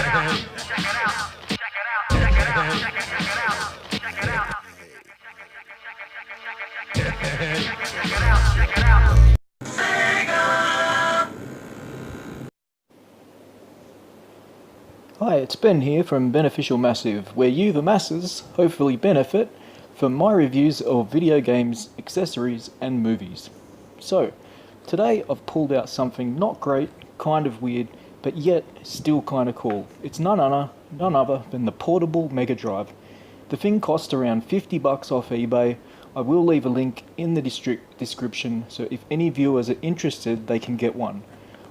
Hi, it's Ben here from Beneficial Massive, where you, the masses, hopefully benefit from my reviews of video games, accessories, and movies. So, today I've pulled out something not great, kind of weird, but yet still kind of cool. It's none other than the portable Megadrive. The thing cost around $50 off eBay. I will leave a link in the description, so if any viewers are interested, they can get one.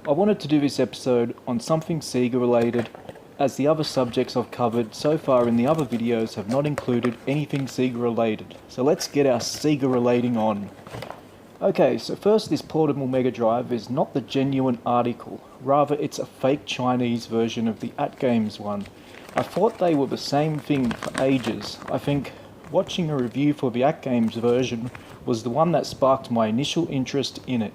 I wanted to do this episode on something Sega related, as the other subjects I've covered so far in the other videos have not included anything Sega related. So let's get our Sega relating on. Okay, so first, this portable Megadrive is not the genuine article, rather it's a fake Chinese version of the Atgames one. I thought they were the same thing for ages. I think watching a review for the Atgames version was the one that sparked my initial interest in it.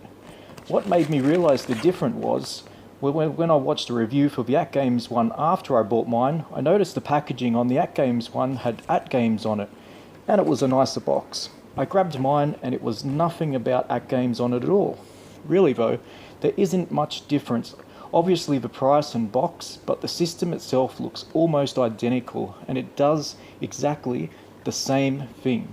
What made me realise the difference was, when I watched a review for the Atgames one after I bought mine, I noticed the packaging on the Atgames one had Atgames on it, and it was a nicer box. I grabbed mine and it was nothing about Atgames on it at all. Really though, there isn't much difference. Obviously the price and box, but the system itself looks almost identical, and it does exactly the same thing.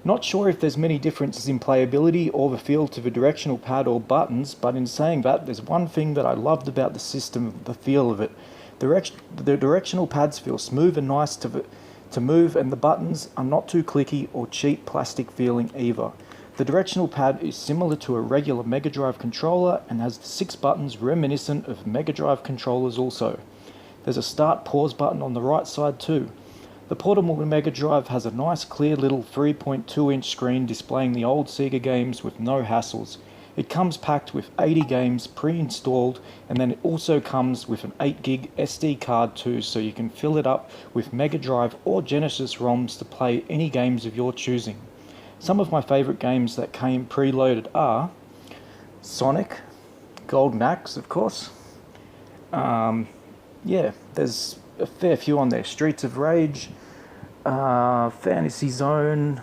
Not sure if there's many differences in playability or the feel to the directional pad or buttons, but in saying that, there's one thing that I loved about the system, the feel of it. The directional pads feel smooth and nice to move, and the buttons are not too clicky or cheap plastic feeling either. The directional pad is similar to a regular Megadrive controller and has 6 buttons reminiscent of Megadrive controllers also. There's a start pause button on the right side too. The portable Megadrive has a nice clear little 3.2-inch screen displaying the old Sega games with no hassles. It comes packed with 80 games pre-installed, and then it also comes with an 8GB SD card too, so you can fill it up with Megadrive or Genesis ROMs to play any games of your choosing. Some of my favourite games that came preloaded are Sonic, Golden Axe of course, there's a fair few on there, Streets of Rage, Fantasy Zone,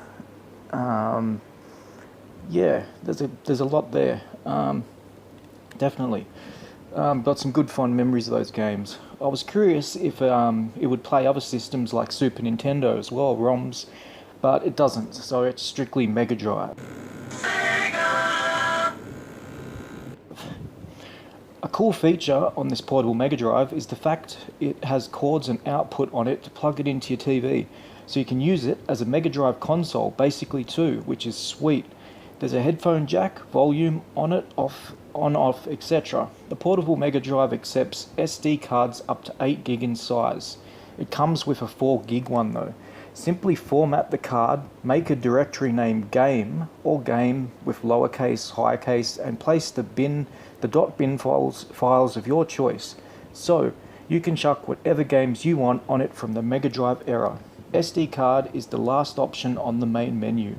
there's a lot there, definitely. Got some good fond memories of those games. I was curious if it would play other systems like Super Nintendo as well, ROMs, but it doesn't, so it's strictly Megadrive. A cool feature on this portable Megadrive is the fact it has cords and output on it to plug it into your TV, so you can use it as a Megadrive console basically too, which is sweet. There's a headphone jack, volume on it, on off, etc. The portable Megadrive accepts SD cards up to 8GB in size. It comes with a 4GB one though. Simply format the card, make a directory named game or game with lowercase, highcase, and place the .bin files of your choice. So you can chuck whatever games you want on it from the Megadrive era. SD card is the last option on the main menu.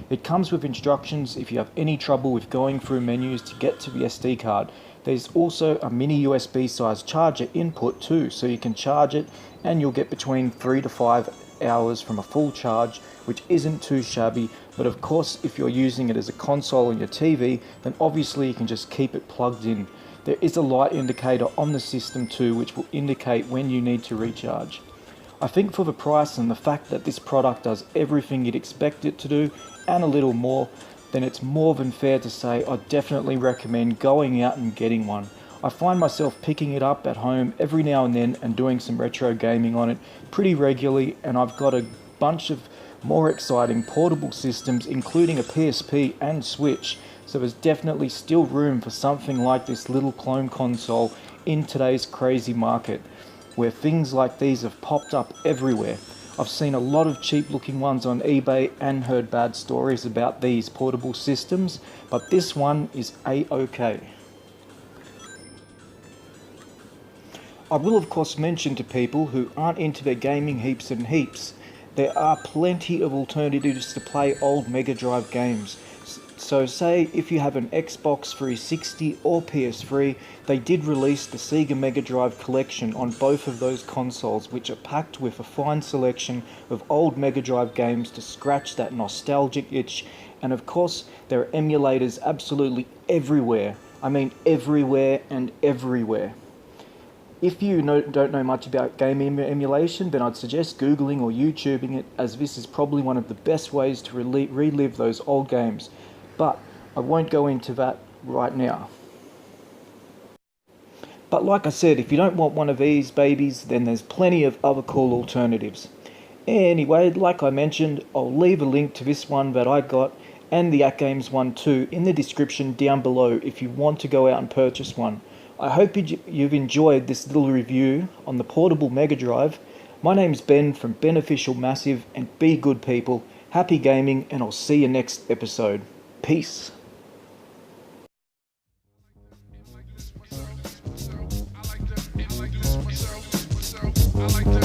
It comes with instructions if you have any trouble with going through menus to get to the SD card. There's also a mini USB size charger input too, so you can charge it and you'll get between 3 to 5 hours from a full charge, which isn't too shabby. But of course, if you're using it as a console on your TV, then obviously you can just keep it plugged in. There is a light indicator on the system too, which will indicate when you need to recharge. I think for the price and the fact that this product does everything you'd expect it to do and a little more, then it's more than fair to say I definitely recommend going out and getting one. I find myself picking it up at home every now and then and doing some retro gaming on it pretty regularly, and I've got a bunch of more exciting portable systems including a PSP and Switch, so there's definitely still room for something like this little clone console in today's crazy market, where things like these have popped up everywhere. I've seen a lot of cheap looking ones on eBay and heard bad stories about these portable systems, but this one is A-OK. I will of course mention to people who aren't into their gaming heaps and heaps, there are plenty of alternatives to play old Megadrive games. So say if you have an Xbox 360 or PS3, they did release the Sega Megadrive collection on both of those consoles, which are packed with a fine selection of old Megadrive games to scratch that nostalgic itch. And of course, there are emulators absolutely everywhere. I mean everywhere and everywhere. If you don't know much about game emulation, then I'd suggest Googling or YouTubing it, as this is probably one of the best ways to relive those old games. But I won't go into that right now. But like I said, if you don't want one of these babies, then there's plenty of other cool alternatives. Anyway, like I mentioned, I'll leave a link to this one that I got, and the Atgames one too, in the description down below if you want to go out and purchase one. I hope you've enjoyed this little review on the portable Megadrive. My name's Ben from Beneficial Massive, and be good people, happy gaming, and I'll see you next episode. Peace. I like